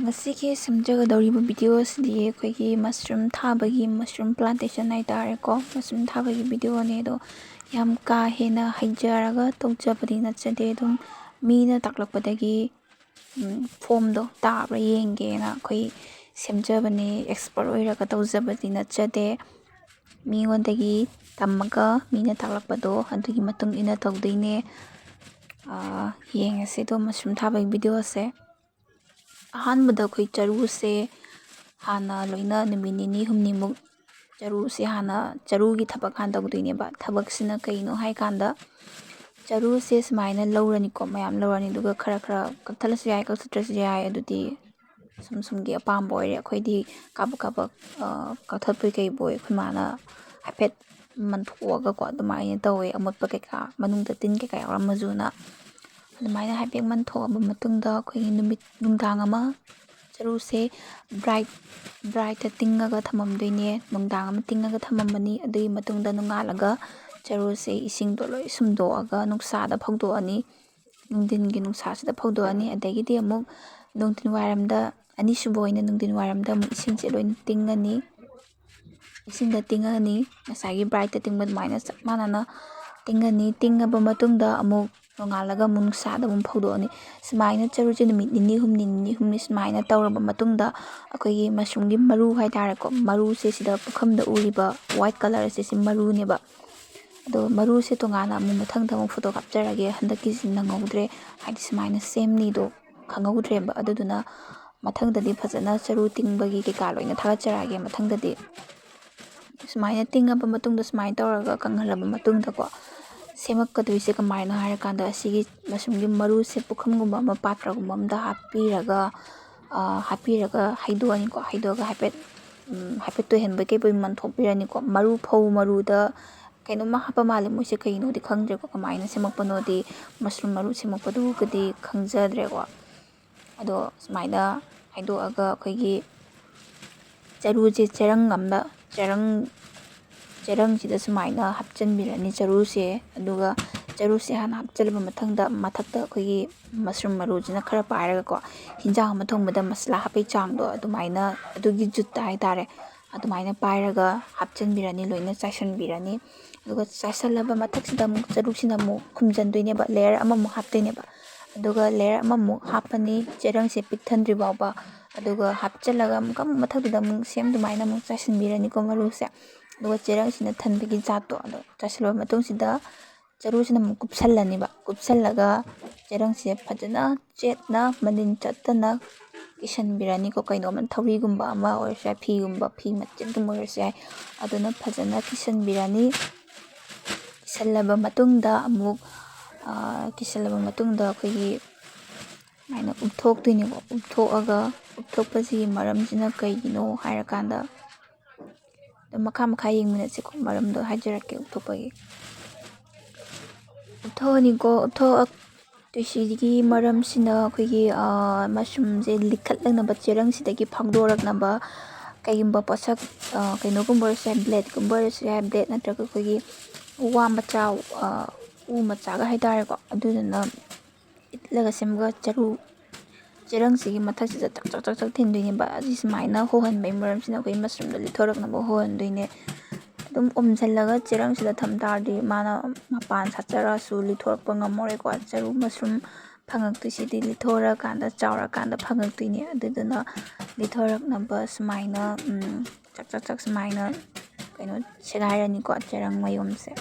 ꯉꯁꯤꯒꯤ ꯁꯦꯝꯖꯒꯗꯧꯔꯤꯕ ꯚꯤꯗꯤꯑꯣ ꯑꯁꯤꯗꯤ ꯑꯩꯈꯣꯏꯒꯤ ꯃꯁꯔꯨꯝ ꯊꯥꯕꯒꯤ ꯃꯁꯔꯨꯝ ꯄ꯭ꯂꯥꯟꯇꯦꯁꯟ ꯍꯥꯏꯇꯥꯔꯦꯀꯣ ꯃꯁꯔꯨꯝ ꯊꯥꯕꯒꯤ ꯚꯤꯗꯤꯑꯣꯅꯦ ꯑꯗꯣ ꯌꯥꯝ ꯀꯥ ꯍꯦꯟꯅ ꯍꯩꯖꯔꯒ ꯇꯧꯖꯕꯗꯤ ꯅꯠꯆꯗꯦ ꯑꯗꯨꯝ ꯃꯤꯅ ꯇꯥꯛꯂꯛꯄꯗꯒꯤ ꯐꯣꯝꯗꯣ ꯇꯥꯕ꯭ꯔꯥ ꯌꯦꯡꯒꯦꯅ ꯑꯩꯈꯣꯏ ꯁꯦꯝꯖꯕꯅꯦ ꯑꯦꯛꯁꯄꯔꯠ ꯑꯣꯏꯔꯒ ꯇꯧꯖꯕꯗꯤ ꯅꯠꯆꯗꯦ ꯃꯤꯉꯣꯟꯗꯒꯤ ꯇꯝꯃꯒ ꯃꯤꯅ ꯇꯥꯛꯂꯛꯄꯗꯣ ꯑꯗꯨꯒꯤ ꯃꯇꯨꯡ ꯏꯟꯅ ꯇꯧꯗꯣꯏꯅꯦ ꯌꯦꯡꯉꯁꯤ ꯑꯗꯣ ꯃꯁꯔꯨꯝ ꯊꯥꯕꯒꯤ ꯚꯤꯗꯤꯑꯣꯁꯦ ꯑꯍꯥꯟꯕꯗ ꯑꯩꯈꯣꯏ ꯆꯔꯨꯁꯦ ꯍꯥꯟꯅ ꯂꯣꯏꯅ ꯅꯨꯃꯤꯠ ꯅꯤꯅꯤ ꯍꯨꯝꯅꯤꯃꯨꯛ ꯆꯔꯨꯁꯦ ꯍꯥꯟꯅ ꯆꯔꯨꯒꯤ ꯊꯕꯛ ꯍꯥꯟꯅ ꯇꯧꯗꯣꯏꯅꯦꯕ ꯊꯕꯛꯁꯤꯅ ꯀꯩꯅꯣ ꯍꯥꯏꯀꯥꯟꯗ ꯆꯔꯨꯁꯦ ꯁꯨꯃꯥꯏꯅ ꯂꯧꯔꯅꯤꯀꯣ ꯃꯌꯥꯝ ꯂꯧꯔꯅꯤ ꯑꯗꯨꯒ ꯈꯔ ꯈꯔ ꯀꯛꯊꯠꯂꯁꯨ ꯌꯥꯏ ꯀꯛꯊꯠꯇ꯭ꯔꯁꯨ ꯌꯥꯏ ꯑꯗꯨꯗꯤ ꯁꯨꯝꯒꯤ ꯑꯄꯥꯝꯕ ꯑꯣꯏꯔꯦ ꯑꯩꯈꯣꯏꯗꯤ ꯀꯥꯕꯛ ꯀꯥꯕꯛ ꯀꯛꯊꯠꯄꯣꯏ ꯀꯩꯕꯣꯏ ꯑꯩꯈꯣꯏ ꯃꯥꯅ ꯍꯥꯏꯐꯦꯠ ꯃꯟꯊꯣꯛꯑꯒꯀꯣ ꯑꯗꯨꯃꯥꯏꯅ ꯇꯧꯋꯦ ꯑꯃꯣꯠꯄ ꯀꯩꯀꯥ ꯃꯅꯨꯡꯗ ꯇꯤꯟ ꯀꯩꯀꯥ ꯌꯥꯎꯔꯝꯃꯁꯨꯅ ꯑꯗꯨꯃꯥꯏꯅ ꯍꯥꯏꯐꯦꯠ ꯃꯟꯊꯣꯛꯑꯕ ꯃꯇꯨꯡꯗ ꯑꯩꯈꯣꯏꯒꯤ ꯅꯨꯡꯗꯥꯡ ꯑꯃ ꯆꯔꯨꯁꯦ ꯕ꯭ꯔꯥꯏꯠꯇ ꯇꯤꯡꯉꯒ ꯊꯝꯃꯝꯗꯣꯏꯅꯦ ꯅꯨꯡꯗꯥꯡ ꯑꯃ ꯇꯤꯡꯉꯒ ꯊꯝꯃꯝꯃꯅꯤ ꯑꯗꯨꯒꯤ ꯃꯇꯨꯡꯗ ꯅꯣꯡꯉꯥꯜꯂꯒ ꯆꯔꯨꯁꯦ ꯏꯁꯤꯡꯗꯣ ꯂꯣꯏ ꯁꯨꯝꯗꯣꯛꯑꯒ ꯅꯨꯡꯁꯥꯗ ꯐꯧꯗꯣꯛꯑꯅꯤ ꯅꯨꯡꯊꯤꯟꯒꯤ ꯅꯨꯡꯁꯥꯁꯤꯗ ꯐꯧꯗꯣꯛꯑꯅꯤ ꯑꯗꯒꯤꯗꯤ ꯑꯃꯨꯛ ꯅꯨꯡꯊꯤꯟ ꯋꯥꯏꯔꯝꯗ ꯑꯅꯤꯁꯨꯕ ꯑꯣꯏꯅ ꯅꯨꯡꯊꯤꯟ ꯋꯥꯏꯔꯝꯗ ꯑꯃꯨꯛ ꯏꯁꯤꯡꯁꯦ ꯂꯣꯏꯅ ꯇꯤꯡꯉꯅꯤ ꯏꯁꯤꯡꯗ ꯇꯤꯡꯉꯅꯤ ꯉꯁꯥꯏꯒꯤ ꯕ꯭ꯔꯥꯏꯠꯇ ꯇꯤꯡꯕ ꯑꯗꯨꯃꯥꯏꯅ ꯆꯞ ꯃꯥꯟꯅꯅ ꯇꯤꯡꯉꯅꯤ ꯇꯤꯡꯉꯕ ꯃꯇꯨꯡꯗ ꯑꯃꯨꯛ ꯅꯣꯡꯉꯥꯜꯂꯒ ꯑꯃꯨꯛ ꯅꯨꯡꯁꯥꯗ ꯑꯃꯨꯛ ꯐꯧꯗꯣꯛꯑꯅꯤ ꯁꯨꯃꯥꯏꯅ ꯆꯔꯨꯁꯦ ꯅꯨꯃꯤꯠ ꯅꯤꯅꯤ ꯍꯨꯝꯅꯤ ꯁꯨꯃꯥꯏꯅ ꯇꯧꯔꯕ ꯃꯇꯨꯡꯗ ꯑꯩꯈꯣꯏꯒꯤ ꯃꯁꯔꯨꯝꯒꯤ ꯃꯔꯨ ꯍꯥꯏꯇꯥꯔꯦꯀꯣ ꯃꯔꯨꯁꯦ ꯁꯤꯗ ꯄꯨꯈꯝꯗ ꯎꯔꯤꯕ ꯋꯥꯏꯠ ꯀꯂꯔꯁꯦ ꯁꯤ ꯃꯔꯨꯅꯦꯕ ꯑꯗꯣ ꯃꯔꯨꯁꯦ ꯇꯣꯉꯥꯟꯅ ꯑꯃꯨꯛ ꯃꯊꯪꯗ ꯑꯃꯨꯛ ꯐꯣꯇꯣ ꯀꯥꯞꯆꯔꯒꯦ ꯍꯟꯗꯛꯀꯤꯁꯤ ꯅꯪꯍꯧꯗ꯭ꯔꯦ ꯍꯥꯏꯗꯤ ꯁꯨꯃꯥꯏꯅ ꯁꯦꯝꯅꯤꯗꯣ ꯈꯪꯍꯧꯗ꯭ꯔꯦꯕ ꯑꯗꯨꯗꯨꯅ ꯃꯊꯪꯗꯗꯤ ꯐꯖꯅ ꯆꯔꯨ ꯇꯤꯡꯕꯒꯤ ꯀꯩꯀꯥ ꯂꯣꯏꯅ ꯊꯥꯒꯠꯆꯔꯛꯑꯒꯦ ꯃꯊꯪꯗꯗꯤ ꯁꯨꯃꯥꯏꯅ ꯇꯤꯡꯉꯕ ꯃꯇꯨꯡꯗ ꯁꯨꯃꯥꯏꯅ ꯇꯧꯔꯒ ꯀꯪꯍꯜꯂꯕ ꯃꯇꯨꯡꯗꯀꯣ ꯁꯦꯝꯃꯛꯀꯗꯣꯏꯁꯦ ꯀꯃꯥꯏꯅ ꯍꯥꯏꯔꯀꯥꯟꯗ ꯑꯁꯤꯒꯤ ꯃꯁꯔꯨꯝꯒꯤ ꯃꯔꯨꯁꯦ ꯄꯨꯈꯝꯒꯨꯝꯕ ꯑꯃ ꯄꯥꯇ꯭ꯔꯒꯨꯝꯕ ꯑꯃꯗ ꯍꯥꯞꯄꯤꯔꯒ ꯍꯩꯗꯣꯛꯑꯅꯤꯀꯣ ꯍꯩꯗꯣꯛꯑꯒ ꯍꯥꯏꯐꯦꯠ ꯇꯣꯏꯍꯟꯕꯣꯏ ꯀꯩꯕꯣꯏ ꯃꯟꯊꯣꯛꯄꯤꯔꯅꯤꯀꯣ ꯐꯧ ꯃꯔꯨꯗ ꯀꯩꯅꯣꯝꯃ ꯍꯥꯞꯄ ꯃꯥꯜꯂꯦ ꯃꯣꯏꯁꯦ ꯀꯩꯅꯣꯗꯤ ꯈꯪꯗ꯭ꯔꯦꯀꯣ ꯀꯃꯥꯏꯅ ꯁꯦꯝꯃꯛꯄꯅꯣꯗꯤ ꯃꯁꯔꯨꯝ ꯃꯔꯨ ꯁꯦꯝꯃꯛꯄꯗꯨꯒꯗꯤ ꯈꯪꯖꯗ꯭ꯔꯦꯀꯣ ꯑꯗꯣ ꯁꯨꯃꯥꯏꯅ ꯍꯩꯗꯣꯛꯑꯒ ꯑꯩꯈꯣꯏꯒꯤ ꯆꯔꯨꯁꯦ ꯆꯦꯔꯪꯁꯤꯗ ꯁꯨꯃꯥꯏꯅ ꯍꯥꯞꯆꯤꯟꯕꯤꯔꯅꯤ ꯆꯔꯨꯁꯦ ꯑꯗꯨꯒ ꯆꯔꯨꯁꯦ ꯍꯥꯟꯅ ꯍꯥꯞꯆꯤꯜꯂꯕ ꯃꯊꯪꯗ ꯃꯊꯛꯇ ꯑꯩꯈꯣꯏꯒꯤ ꯃꯁꯔꯨꯝ ꯃꯔꯨꯁꯤꯅꯈꯔ ꯄꯥꯏꯔꯒꯀꯣ ꯍꯤꯟꯖꯥꯡ ꯑꯃ ꯊꯣꯡꯕꯗ ꯃꯁꯂꯥ ꯍꯥꯞꯄꯩ ꯆꯥꯡꯗꯣ ꯑꯗꯨꯃꯥꯏꯅ ꯑꯗꯨꯒꯤ ꯖꯨꯠꯇ ꯍꯥꯏꯇꯥꯔꯦ ꯑꯗꯨꯃꯥꯏꯅ ꯄꯥꯏꯔꯒ ꯍꯥꯞꯆꯤꯟꯕꯤꯔꯅꯤ ꯂꯣꯏꯅ ꯆꯥꯏꯁꯤꯟꯕꯤꯔꯅꯤ ꯑꯗꯨꯒ ꯆꯥꯏꯁꯤꯜꯂꯕ ꯃꯊꯛꯁꯤꯗ ꯑꯃꯨꯛ ꯆꯔꯨꯁꯤꯅ ꯑꯃꯨꯛ ꯈꯨꯝꯖꯤꯟꯗꯣꯏꯅꯦꯕ ꯂꯦꯌꯔ ꯑꯃꯃꯨꯛ ꯍꯥꯞꯇꯣꯏꯅꯦꯕ ꯑꯗꯨꯒ ꯂꯦꯌꯔ ꯑꯃꯃꯨꯛ ꯍꯥꯞꯄꯅꯤ ꯆꯦꯔꯪꯁꯦ ꯄꯤꯛꯊꯟꯗ꯭ꯔꯤ ꯐꯥꯎꯕ ꯑꯗꯨꯒ ꯍꯥꯞꯆꯤꯜꯂꯒ ꯑꯃꯨꯛꯀ ꯃꯊꯛꯇꯨꯗ ꯑꯃꯨꯛ ꯁꯦꯝ ꯑꯗꯨꯃꯥꯏꯅ ꯑꯃꯨꯛ ꯆꯥꯏꯁꯤꯟꯕꯤꯔꯅꯤꯀꯣ ꯃꯔꯨꯁꯦ ꯑꯗꯨꯒ ꯆꯦꯔꯪꯁꯤꯅ ꯊꯟꯕꯒꯤ ꯖꯥꯠꯇꯣ ꯑꯗꯣ ꯆꯥꯏꯁꯤꯜꯂꯕ ꯃꯇꯨꯡꯁꯤꯗ ꯆꯔꯨꯁꯤꯅ ꯑꯃꯨꯛ ꯀꯨꯞꯁꯜꯂꯒ ꯆꯦꯔꯪꯁꯦ ꯐꯖꯅ ꯆꯦꯠꯅ ꯃꯅꯤꯟ ꯆꯠꯇꯅ ꯀꯤꯁꯟꯕꯤꯔꯅꯤꯀꯣ ꯀꯩꯅꯣꯝꯃ ꯊꯧꯔꯤꯒꯨꯝꯕ ꯑꯃ ꯑꯣꯏꯔꯁꯨ ꯌꯥꯏ ꯐꯤ ꯃꯆꯦꯠꯀꯨꯝꯕ ꯑꯣꯏꯔꯁꯨ ꯌꯥꯏ ꯑꯗꯨꯅ ꯐꯖꯅ ꯀꯤꯁꯟꯕꯤꯔꯅꯤ ꯀꯤꯁꯜꯂꯕ ꯃꯇꯨꯡꯗ ꯑꯃꯨꯛ ꯑꯩꯈꯣꯏꯒꯤ ꯁꯨꯃꯥꯏꯅ ꯎꯞꯊꯣꯛꯇꯣꯏꯅꯦꯕ ꯎꯞꯊꯣꯛꯄꯁꯤꯒꯤ ꯃꯔꯝꯁꯤꯅ ꯀꯩꯒꯤꯅꯣ ꯍꯥꯏꯔꯀꯥꯟꯗ ꯑꯗꯨꯝ ꯃꯈꯥ ꯌꯦꯡꯃꯤꯟꯅꯁꯤꯀꯣ ꯃꯔꯝꯗꯣ ꯍꯥꯏꯖꯔꯛꯀꯦ ꯎꯞꯊꯣꯛꯄꯒꯤ ꯎꯞꯊꯣꯛꯑꯅꯤꯀꯣ ꯎꯞꯊꯣꯛꯇꯣꯏꯁꯤꯒꯤ ꯃꯔꯝꯁꯤꯅ ꯑꯩꯈꯣꯏꯒꯤ ꯃꯁꯔꯨꯝꯁꯦ ꯂꯤꯈꯠꯂꯛꯅꯕ ꯆꯦꯔꯪꯁꯤꯗꯒꯤ ꯐꯥꯎꯗꯣꯔꯛꯅꯕ ꯀꯩꯒꯨꯝꯕ ꯄꯣꯠꯁꯛ ꯀꯩꯅꯣꯒꯨꯝꯕ ꯑꯣꯏꯔꯁꯨ ꯌꯥꯏ ꯕ꯭ꯂꯦꯗꯀꯨꯝꯕ ꯑꯣꯏꯔꯁꯨ ꯌꯥꯏ ꯕ꯭ꯂꯦꯗ ꯅꯠꯇ꯭ꯔꯒ ꯑꯩꯈꯣꯏꯒꯤ ꯋꯥ ꯃꯆꯥ ꯎ ꯃꯆꯥꯒ ꯍꯥꯏꯇꯥꯔꯦꯀꯣ ꯑꯗꯨꯗꯨꯅ ꯏꯠꯂꯒ ꯁꯦꯝꯃꯒ ꯆꯦꯔꯪꯁꯤꯒꯤ ꯃꯊꯛꯁꯤꯗ ꯆꯛ ꯊꯤꯟꯗꯣꯏꯅꯦꯕ ꯑꯁꯤ ꯁꯨꯃꯥꯏꯅ ꯍꯣꯍꯟꯕꯒꯤ ꯃꯔꯝꯁꯤꯅ ꯑꯩꯈꯣꯏ ꯃꯁꯔꯨꯝꯗꯣ ꯂꯤꯠꯊꯣꯔꯛꯅꯕ ꯍꯣꯍꯟꯗꯣꯏꯅꯦ ꯑꯗꯨꯝ ꯑꯣꯝꯁꯤꯜꯂꯒ ꯆꯦꯔꯪꯁꯤꯗ ꯊꯝ ꯇꯥꯔꯗꯤ ꯃꯥꯅ ꯃꯄꯥꯟ ꯁꯥꯠꯆꯔꯛꯑꯁꯨ ꯂꯤꯠꯊꯣꯔꯛꯄ ꯉꯝꯃꯔꯣꯏꯀꯣ ꯆꯔꯨ ꯃꯁꯔꯨꯝ ꯐꯪꯉꯛꯇꯣꯏꯁꯤꯗꯤ ꯂꯤꯠꯊꯣꯔꯛꯑꯀꯥꯟꯗ ꯆꯥꯎꯔꯀꯥꯟꯗ ꯐꯪꯉꯛꯇꯣꯏꯅꯦ ꯑꯗꯨꯗꯨꯅ ꯂꯤꯠꯊꯣꯔꯛꯅꯕ ꯁꯨꯃꯥꯏꯅ ꯆꯛ ꯁꯨꯃꯥꯏꯅ ꯀꯩꯅꯣ ꯁꯦꯒꯥꯏꯔꯅꯤꯀꯣ ꯆꯦꯔꯪ ꯃꯌꯨꯝꯁꯦ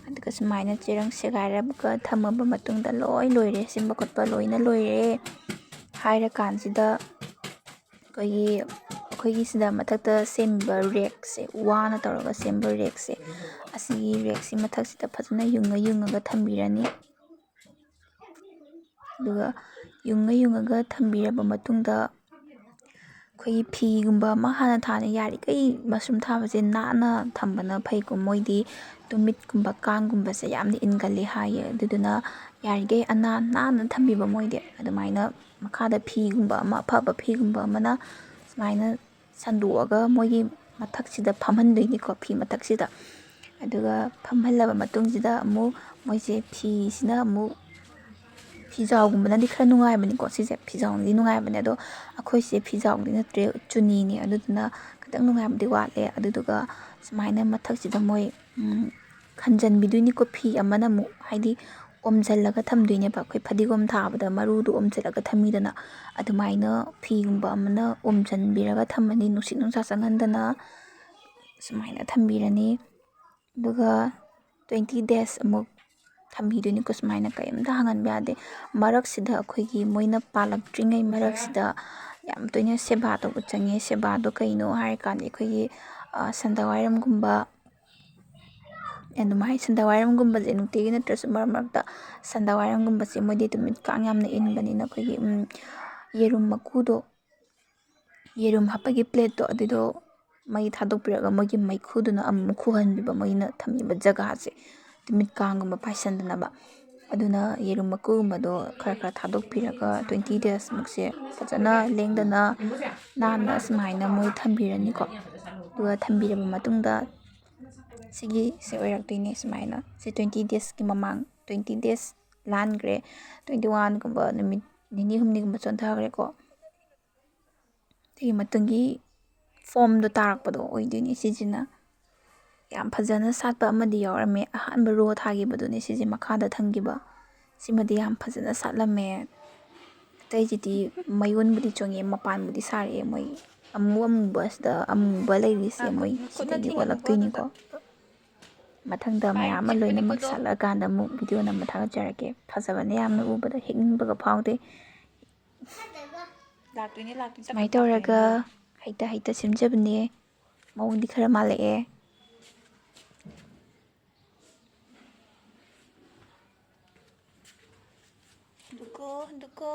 ꯑꯗꯨꯒ ꯁꯨꯃꯥꯏꯅ ꯆꯦꯔꯪ ꯁꯦꯒꯥꯏꯔꯒ ꯊꯝꯃꯕ ꯃꯇꯨꯡꯗ ꯂꯣꯏ ꯂꯣꯏꯔꯦ ꯁꯦꯝꯕ ꯈꯣꯠꯄ ꯂꯣꯏꯅ ꯂꯣꯏꯔꯦ ꯍꯥꯏꯔꯀꯥꯟꯁꯤꯗ ꯑꯩꯈꯣꯏꯒꯤ ꯁꯤꯗ ꯃꯊꯛꯇ ꯁꯦꯝꯃꯤꯕ ꯔꯦꯛꯁꯦ ꯋꯥꯅ ꯇꯧꯔꯒ ꯁꯦꯝꯕ ꯔꯦꯛꯁꯦ ꯑꯁꯤꯒꯤ ꯔꯦꯛꯁꯤ ꯃꯊꯛꯁꯤꯗ ꯐꯖꯅ ꯌꯨꯡꯉꯒ ꯊꯝꯕꯤꯔꯅꯤ ꯑꯗꯨꯒ ꯌꯨꯡꯉꯒ ꯊꯝꯕꯤꯔꯕ ꯃꯇꯨꯡꯗ ꯑꯩꯈꯣꯏꯒꯤ ꯐꯤꯒꯨꯝꯕ ꯑꯃ ꯍꯥꯟꯅ ꯊꯥꯅ ꯌꯥꯔꯤꯈꯩ ꯃꯁꯔꯨꯝ ꯊꯥꯕꯁꯦ ꯅꯥꯟꯅ ꯊꯝꯕꯅ ꯐꯩꯀꯣ ꯃꯣꯏꯗꯤ ꯇꯨꯃꯤꯠꯀꯨꯝꯕ ꯀꯥꯡꯒꯨꯝꯕꯁꯦ ꯌꯥꯝꯅ ꯏꯟꯒꯜꯂꯤ ꯍꯥꯏꯌꯦ ꯑꯗꯨꯗꯨꯅ ꯌꯥꯔꯤꯈꯩ ꯅꯥꯟꯅ ꯊꯝꯕꯤꯕ ꯃꯣꯏꯗꯤ ꯑꯗꯨꯃꯥꯏꯅ ꯃꯈꯥꯗ ꯐꯤꯒꯨꯝꯕ ꯑꯃ ꯑꯐꯕ ꯐꯤꯒꯨꯝꯕ ꯑꯃꯅ ꯁꯨꯃꯥꯏꯅ ꯁꯟꯗꯣꯛꯑꯒ ꯃꯣꯏꯒꯤ ꯃꯊꯛꯁꯤꯗ ꯐꯝꯍꯟꯗꯣꯏꯅꯤꯀꯣ ꯐꯤ ꯃꯊꯛꯁꯤꯗ ꯑꯗꯨꯒ ꯐꯝꯍꯜꯂꯕ ꯃꯇꯨꯡꯁꯤꯗ ꯑꯃꯨꯛ ꯃꯣꯏꯁꯦ ꯐꯤꯁꯤꯅ ꯑꯃꯨꯛ ꯐꯤꯖꯥꯎꯒꯨꯝꯕꯅꯗꯤ ꯈꯔ ꯅꯨꯡꯉꯥꯏꯕꯅꯤꯀꯣ ꯁꯤꯁꯦ ꯐꯤꯖꯥꯎꯅꯗꯤ ꯅꯨꯡꯉꯥꯏꯕꯅꯦ ꯑꯗꯣ ꯑꯩꯈꯣꯏꯁꯦ ꯐꯤꯖꯥꯎꯗꯤ ꯅꯠꯇ꯭ꯔꯦ ꯆꯨꯅꯤꯅꯦ ꯑꯗꯨꯗꯨꯅ ꯈꯤꯇꯪ ꯅꯨꯡꯉꯥꯏꯕꯗꯤ ꯋꯥꯠꯂꯦ ꯑꯗꯨꯗꯨꯒ ꯁꯨꯃꯥꯏꯅ ꯃꯊꯛꯁꯤꯗ ꯃꯣꯏ ꯈꯟꯖꯟꯕꯤꯗꯣꯏꯅꯤꯀꯣ ꯐꯤ ꯑꯃꯅ ꯑꯃꯨꯛ ꯍꯥꯏꯗꯤ ꯑꯣꯝꯖꯜꯂꯒ ꯊꯝꯗꯣꯏꯅꯦꯕ ꯑꯩꯈꯣꯏ ꯐꯗꯤꯒꯣꯝ ꯊꯥꯕꯗ ꯃꯔꯨꯗꯣ ꯑꯣꯝꯖꯜꯂꯒ ꯊꯝꯃꯤꯗꯅ ꯑꯗꯨꯃꯥꯏꯅ ꯐꯤꯒꯨꯝꯕ ꯑꯃꯅ ꯑꯣꯝꯖꯟꯕꯤꯔꯒ ꯊꯝꯃꯅꯤ ꯅꯨꯡꯁꯤꯠ ꯅꯨꯡꯁꯥ ꯆꯪꯍꯟꯗꯅ ꯁꯨꯃꯥꯏꯅ ꯊꯝꯕꯤꯔꯅꯤ ꯑꯗꯨꯒ 20 days ꯑꯃꯨꯛ ꯊꯝꯕꯤꯗꯣꯏꯅꯤꯀꯣ ꯁꯨꯃꯥꯏꯅ ꯀꯔꯤꯝꯇ ꯍꯥꯡꯍꯟꯕ ꯌꯥꯗꯦ ꯃꯔꯛꯁꯤꯗ ꯑꯩꯈꯣꯏꯒꯤ ꯃꯣꯏꯅ ꯄꯥꯜꯂꯛꯇ꯭ꯔꯤꯉꯩ ꯃꯔꯛꯁꯤꯗ ꯌꯥꯝ ꯇꯣꯏꯅ ꯁꯦꯕꯥ ꯇꯧꯕ ꯆꯪꯉꯦ ꯁꯦꯕꯥꯗꯣ ꯀꯩꯅꯣ ꯍꯥꯏꯔꯀꯥꯟꯗ ꯑꯩꯈꯣꯏꯒꯤ ꯁꯟꯗꯥꯋꯥꯏꯔꯝꯒꯨꯝꯕ ꯑꯗꯨꯃꯥꯏꯅ ꯁꯟꯗꯥꯋꯥꯏꯔꯝꯒꯨꯝꯕꯁꯦ ꯅꯨꯡꯇꯤꯒꯤ ꯅꯠꯇ꯭ꯔꯁꯨ ꯃꯔꯛ ꯃꯔꯛꯇ ꯁꯟꯗꯥꯋꯥꯏꯔꯝꯒꯨꯝꯕꯁꯦ ꯃꯣꯏꯗꯤ ꯅꯨꯃꯤꯠ ꯀꯥꯡ ꯌꯥꯝꯅ ꯏꯟꯕꯅꯤꯅ ꯑꯩꯈꯣꯏꯒꯤ ꯌꯦꯔꯨꯝ ꯃꯀꯨꯗꯣ ꯌꯦꯔꯨꯝ ꯍꯥꯞꯄꯒꯤ ꯄ꯭ꯂꯦꯠꯇꯣ ꯑꯗꯨꯗꯣ ꯃꯩ ꯊꯥꯗꯣꯛꯄꯤꯔꯒ ꯃꯣꯏꯒꯤ ꯃꯩꯈꯨꯗꯨꯅ ꯑꯃꯨꯛ ꯈꯨꯍꯟꯕꯤꯕ ꯃꯣꯏꯅ ꯊꯝꯃꯤꯕ ꯖꯒꯥꯁꯦ ꯅꯨꯃꯤꯠ ꯀꯥꯡꯒꯨꯝꯕ ꯄꯥꯏꯁꯟꯗꯅꯕ ꯑꯗꯨꯅ ꯌꯦꯔꯨꯝ ꯃꯀꯨꯒꯨꯝꯕꯗꯣ ꯈꯔ ꯈꯔ ꯊꯥꯗꯣꯛꯄꯤꯔꯒ 20 days ꯃꯨꯛꯁꯦ ꯐꯖꯅ ꯂꯦꯡꯗꯅ ꯅꯥꯟꯅ ꯁꯨꯃꯥꯏꯅ ꯃꯣꯏ ꯊꯝꯕꯤꯔꯅꯤꯀꯣ ꯑꯗꯨꯒ ꯊꯝꯕꯤꯔꯕ ꯃꯇꯨꯡꯗ ꯁꯤꯒꯤꯁꯦ ꯑꯣꯏꯔꯛꯇꯣꯏꯅꯦ ꯁꯨꯃꯥꯏꯅ ꯁꯤ 20 daysꯀꯤ ꯃꯃꯥꯡ 20 days ꯂꯥꯟꯈ꯭ꯔꯦ 21ꯒꯨꯝꯕ ꯅꯨꯃꯤꯠ ꯅꯤꯅꯤ ꯍꯨꯝꯅꯤꯒꯨꯝꯕ ꯆꯣꯟꯊꯈ꯭ꯔꯦꯀꯣ ꯑꯗꯨꯒꯤ ꯃꯇꯨꯡꯒꯤ ꯐꯣꯝꯗꯣ ꯇꯥꯔꯛꯄꯗꯣ ꯑꯣꯏꯗꯣꯏꯅꯤ ꯁꯤꯁꯤꯅ ꯌꯥꯝ ꯐꯖꯅ ꯁꯥꯠꯄ ꯑꯃꯗꯤ ꯌꯥꯎꯔꯝꯃꯦ ꯑꯍꯥꯟꯕ ꯔꯣ ꯊꯥꯈꯤꯕꯗꯨꯅꯦ ꯁꯤꯁꯦ ꯃꯈꯥꯗ ꯊꯝꯈꯤꯕ ꯁꯤꯃꯗꯤ ꯌꯥꯝ ꯐꯖꯅ ꯁꯥꯠꯂꯝꯃꯦ ꯑꯇꯩꯁꯤꯗꯤ ꯃꯌꯣꯟꯕꯨꯗꯤ ꯆꯣꯡꯉꯦ ꯃꯄꯥꯟꯕꯨꯗꯤ ꯁꯥꯔꯛꯑꯦ ꯃꯣꯏ ꯑꯃꯨꯕꯁꯤꯗ ꯑꯃꯨꯕ ꯂꯩꯔꯤꯁꯦ ꯃꯣꯏ ꯁꯤꯗꯒꯤ ꯑꯣꯜꯂꯛꯇꯣꯏꯅꯤꯀꯣ ꯃꯊꯪꯗ ꯃꯌꯥꯝ ꯑꯃ ꯂꯣꯏꯅꯃꯛ ꯁꯥꯠꯂꯛꯑꯀꯥꯟꯗ ꯑꯃꯨꯛ ꯚꯤꯗꯤꯑꯣ ꯅꯝꯕ ꯊꯥꯒꯠꯆꯔꯛꯀꯦ ꯐꯖꯕꯅꯦ ꯌꯥꯝꯅ ꯎꯕꯗ ꯍꯦꯛꯅꯤꯡꯕꯒ ꯐꯥꯎꯗꯦ ꯁꯨꯃꯥꯏꯅ ꯇꯧꯔꯒ ꯍꯩꯇ ꯍꯩꯇ ꯁꯦꯝꯖꯕꯅꯦ ꯃꯑꯣꯡꯗꯤ ꯈꯔ ꯃꯥꯜꯂꯛꯑꯦ ꯍꯟꯗꯨꯀꯣ